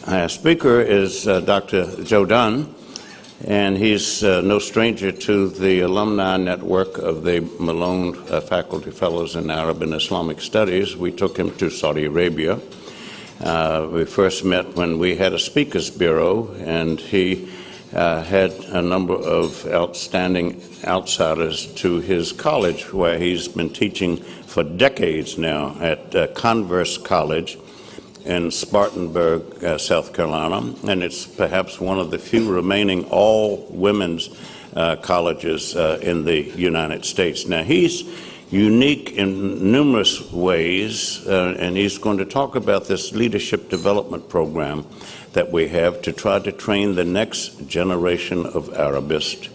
Our speaker is Dr. Joe Dunn, and he's no stranger to the alumni network of the Malone Faculty Fellows in Arab and Islamic Studies. We took him to Saudi Arabia. We first met when we had a speakers bureau, and he had a number of outstanding outsiders to his college, where he's been teaching for decades now at Converse College in Spartanburg, South Carolina, and it's perhaps one of the few remaining all-women's colleges in the United States. Now, he's unique in numerous ways, and he's going to talk about this leadership development program that we have to try to train the next generation of Arabists,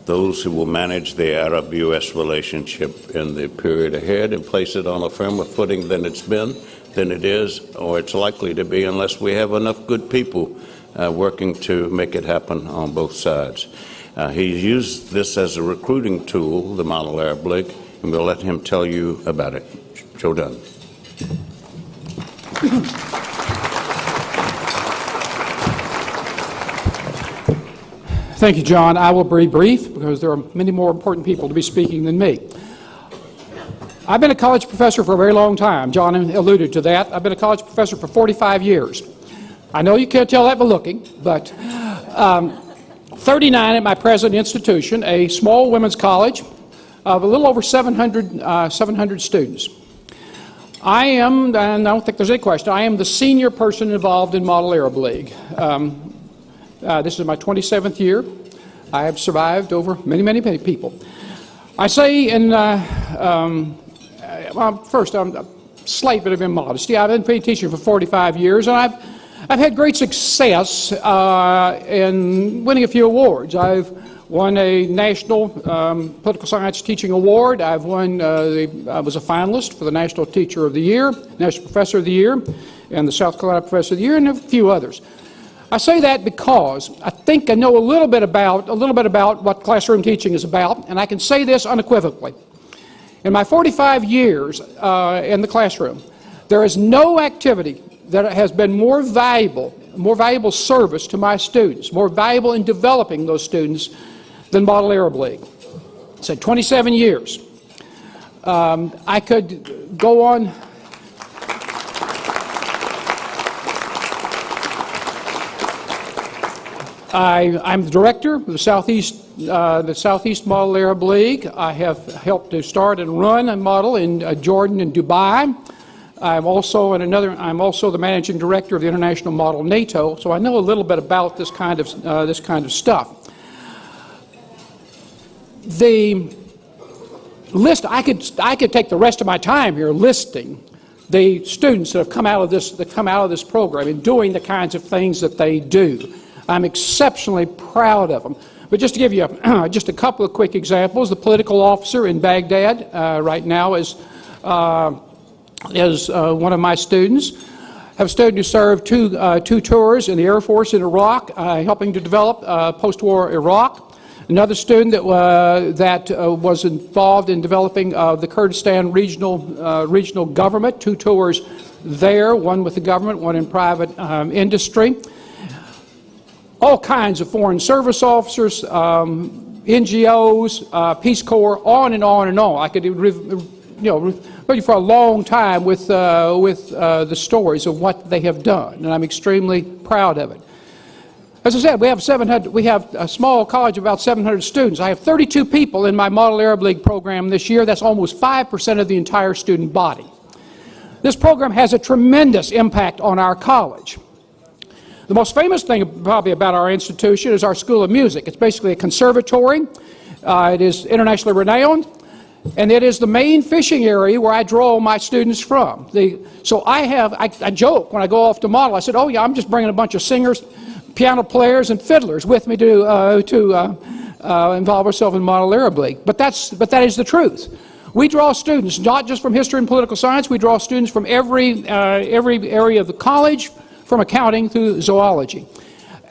those who will manage the Arab-U.S. relationship in the period ahead and place it on a firmer footing than it is, or it's likely to be, unless we have enough good people working to make it happen on both sides. He used this as a recruiting tool, the Model Arab League, and we'll let him tell you about it. Joe Dunn. Thank you, John. I will be brief because there are many more important people to be speaking than me. I've been a college professor for a very long time. John alluded to that. I've been a college professor for 45 years. I know you can't tell that by looking, but 39 at my present institution, a small women's college of a little over 700 students. I am, and I don't think there's any question, I am the senior person involved in Model Arab League. This is my 27th year. I have survived over many, many, many people. I say in, first, I'm a slight bit of immodesty. I've been teaching for 45 years, and I've had great success in winning a few awards. I've won a National Political Science Teaching Award. I was a finalist for the National Teacher of the Year, National Professor of the Year, and the South Carolina Professor of the Year, and a few others. I say that because I think I know a little bit about what classroom teaching is about, and I can say this unequivocally. In my 45 years in the classroom, there is no activity that has been more valuable service to my students, more valuable in developing those students than Model Arab League. I said 27 years. I could go on. I'm the director of the Southeast Model Arab League. I have helped to start and run a model in Jordan and Dubai. I'm also the managing director of the International Model NATO, so I know a little bit about this kind of stuff. The list I could take the rest of my time here listing the students that have come out of this program and doing the kinds of things that they do. I'm exceptionally proud of them. But just to give you just a couple of quick examples, the political officer in Baghdad right now is one of my students. I have a student who served two tours in the Air Force in Iraq, helping to develop post-war Iraq. Another student that was involved in developing the Kurdistan regional government, 2 tours there, one with the government, one in private industry. All kinds of foreign service officers, NGOs, Peace Corps, on and on and on. I could, really for a long time with the stories of what they have done, and I'm extremely proud of it. As I said, we have a small college of about 700 students. I have 32 people in my Model Arab League program this year. That's almost 5% of the entire student body. This program has a tremendous impact on our college. The most famous thing probably about our institution is our School of Music. It's basically a conservatory. It is internationally renowned, and it is the main fishing area where I draw my students from. So I joke when I go off to model. I said, "Oh yeah, I'm just bringing a bunch of singers, piano players, and fiddlers with me to involve ourselves in Model Arab League." But that is the truth. We draw students not just from history and political science. We draw students from every area of the college, from accounting through zoology,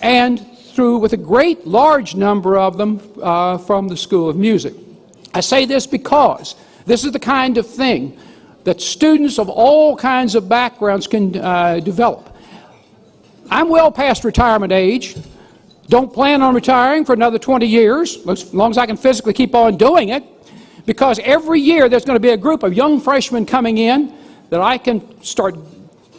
and with a great large number of them from the School of Music. I say this because this is the kind of thing that students of all kinds of backgrounds can develop. I'm well past retirement age. Don't plan on retiring for another 20 years, as long as I can physically keep on doing it, because every year there's going to be a group of young freshmen coming in that I can start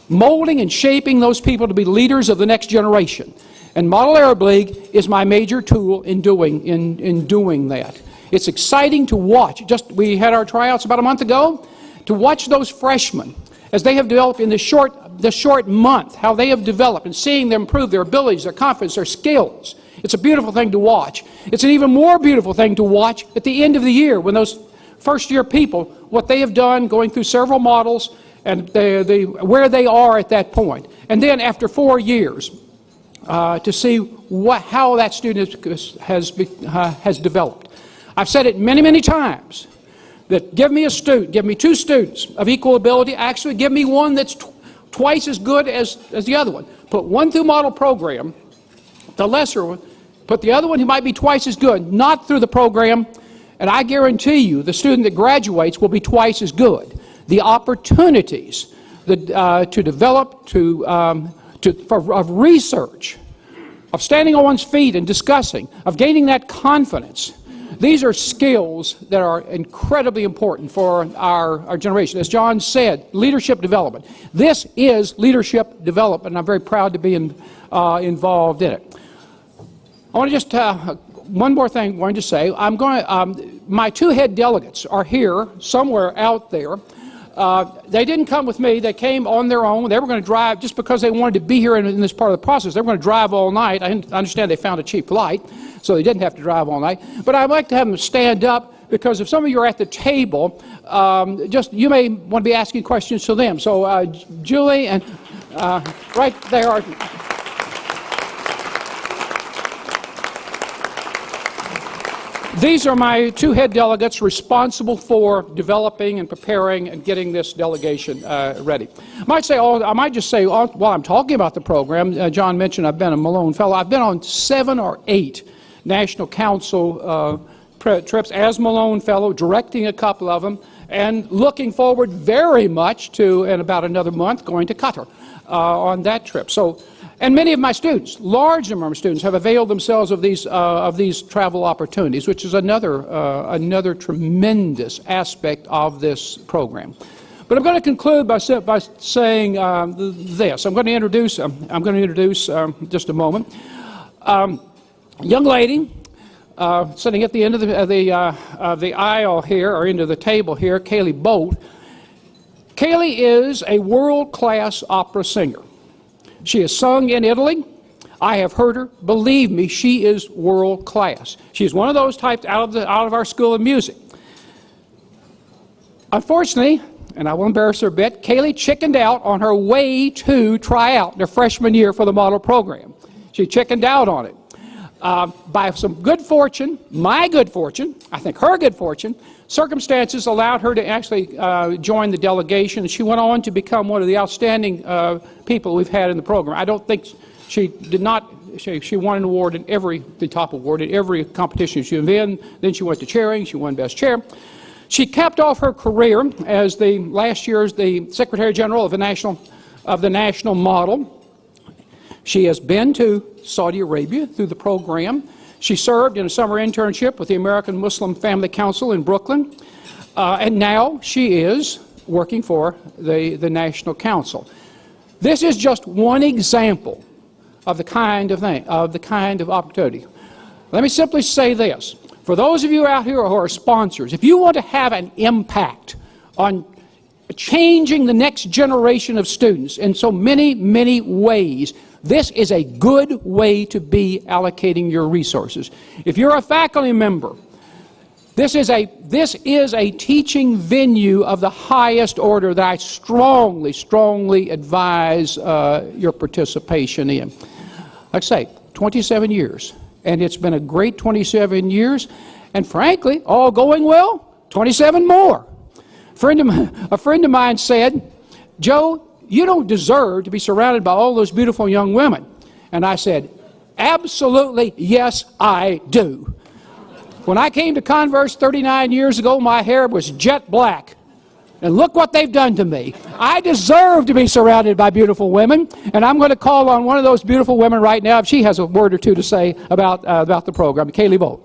molding and shaping those people to be leaders of the next generation. And Model Arab League is my major tool in doing that. It's exciting to watch. We had our tryouts about a month ago, to watch those freshmen as they have developed in this short month, how they have developed, and seeing them improve their abilities, their confidence, their skills. It's a beautiful thing to watch. It's an even more beautiful thing to watch at the end of the year when those first-year people, what they have done, going through several models, and where they are at that point. And then after 4 years, to see how that student has developed. I've said it many, many times, that give me a student, give me two students of equal ability, actually give me one that's twice as good as the other one. Put one through model program, the lesser one, put the other one who might be twice as good, not through the program, and I guarantee you the student that graduates will be twice as good. The opportunities to develop, of research, of standing on one's feet and discussing, of gaining that confidence. These are skills that are incredibly important for our generation. As John said, leadership development. This is leadership development, and I'm very proud to be involved in it. I want to just, one more thing I wanted to say. My two head delegates are here, somewhere out there. They didn't come with me. They came on their own. They were going to drive just because they wanted to be here in this part of the process. They were going to drive all night. I understand they found a cheap flight, so they didn't have to drive all night. But I'd like to have them stand up, because if some of you are at the table, you may want to be asking questions to them. So Julie and right there are... These are my two head delegates responsible for developing and preparing and getting this delegation ready. I might just say, while I'm talking about the program, John mentioned I've been a Malone Fellow. I've been on 7 or 8 National Council trips as Malone Fellow, directing a couple of them, and looking forward very much to, in about another month, going to Qatar on that trip. And many of my students, large number of students, have availed themselves of these travel opportunities, which is another tremendous aspect of this program. But I'm going to conclude by saying this. I'm going to introduce just a moment. Young lady sitting at the end of the aisle here, or end of the table here, Kaylee Boalt. Kaylee is a world-class opera singer. She has sung in Italy. I have heard her. Believe me, she is world class. She's one of those types out of our school of music. Unfortunately, and I will embarrass her a bit, Kaylee chickened out on her way to try out their freshman year for the model program. She chickened out on it. By some good fortune, my good fortune, I think her good fortune, circumstances allowed her to actually join the delegation, and she went on to become one of the outstanding people we've had in the program. I don't think she won an award the top award in every competition she was in. Then she went to chairing. She won Best Chair. She capped off her career as last year's the Secretary General of the National Model. She has been to Saudi Arabia through the program. She served in a summer internship with the American Muslim Family Council in Brooklyn, and now she is working for the National Council. This is just one example of the kind of opportunity. Let me simply say this. For those of you out here who are sponsors, if you want to have an impact on changing the next generation of students in so many, many ways, this is a good way to be allocating your resources. If you're a faculty member, this is a teaching venue of the highest order that I strongly, strongly advise your participation in. Like I say, 27 years, and it's been a great 27 years, and frankly, all going well, 27 more. A friend of mine said, "Joe, you don't deserve to be surrounded by all those beautiful young women." And I said, "Absolutely, yes, I do." When I came to Converse 39 years ago, my hair was jet black. And look what they've done to me. I deserve to be surrounded by beautiful women, and I'm going to call on one of those beautiful women right now if she has a word or two to say about the program. Kaylee Boalt.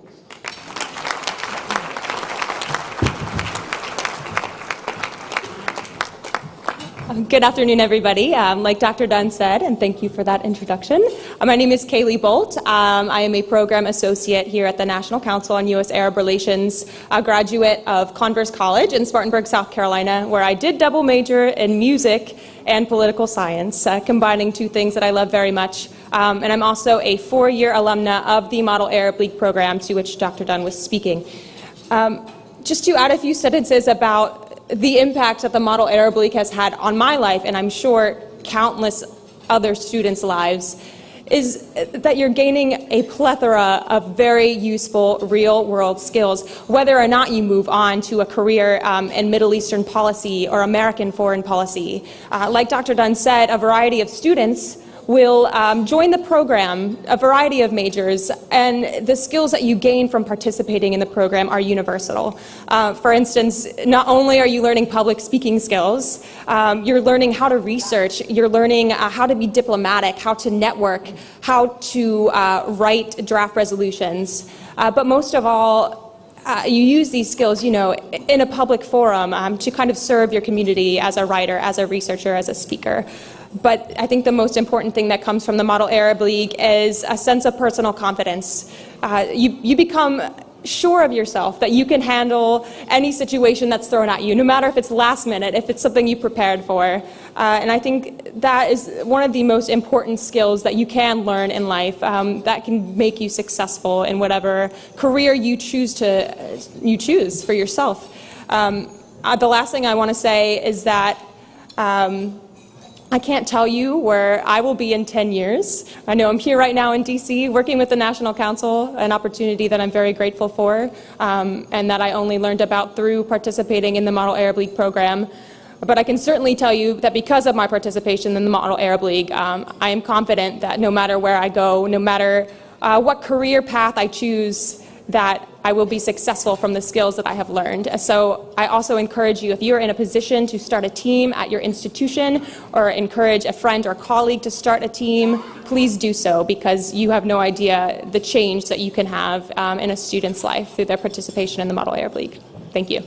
Good afternoon, everybody. Like Dr. Dunn said, and thank you for that introduction. My name is Kaylee Boalt. I am a program associate here at the National Council on U.S. Arab Relations, a graduate of Converse College in Spartanburg, South Carolina, where I did double major in music and political science, combining two things that I love very much. And I'm also a 4-year alumna of the Model Arab League program, to which Dr. Dunn was speaking. Just to add a few sentences about the impact that the Model Arab League has had on my life, and I'm sure countless other students' lives, is that you're gaining a plethora of very useful real-world skills, whether or not you move on to a career in Middle Eastern policy or American foreign policy. Like Dr. Dunn said, a variety of students will join the program, a variety of majors, and the skills that you gain from participating in the program are universal. For instance, not only are you learning public speaking skills, you're learning how to research, you're learning how to be diplomatic, how to network, how to write draft resolutions, but most of all, you use these skills, in a public forum to kind of serve your community as a writer, as a researcher, as a speaker. But I think the most important thing that comes from the Model Arab League is a sense of personal confidence. You become sure of yourself that you can handle any situation that's thrown at you, no matter if it's last minute, if it's something you prepared for. And I think that is one of the most important skills that you can learn in life that can make you successful in whatever career you choose for yourself. The last thing I want to say is that I can't tell you where I will be in 10 years. I know I'm here right now in DC working with the National Council, an opportunity that I'm very grateful for and that I only learned about through participating in the Model Arab League program. But I can certainly tell you that because of my participation in the Model Arab League, I am confident that no matter where I go, no matter what career path I choose, that I will be successful from the skills that I have learned. So I also encourage you, if you're in a position to start a team at your institution or encourage a friend or colleague to start a team, please do so, because you have no idea the change that you can have in a student's life through their participation in the Model Arab League. Thank you.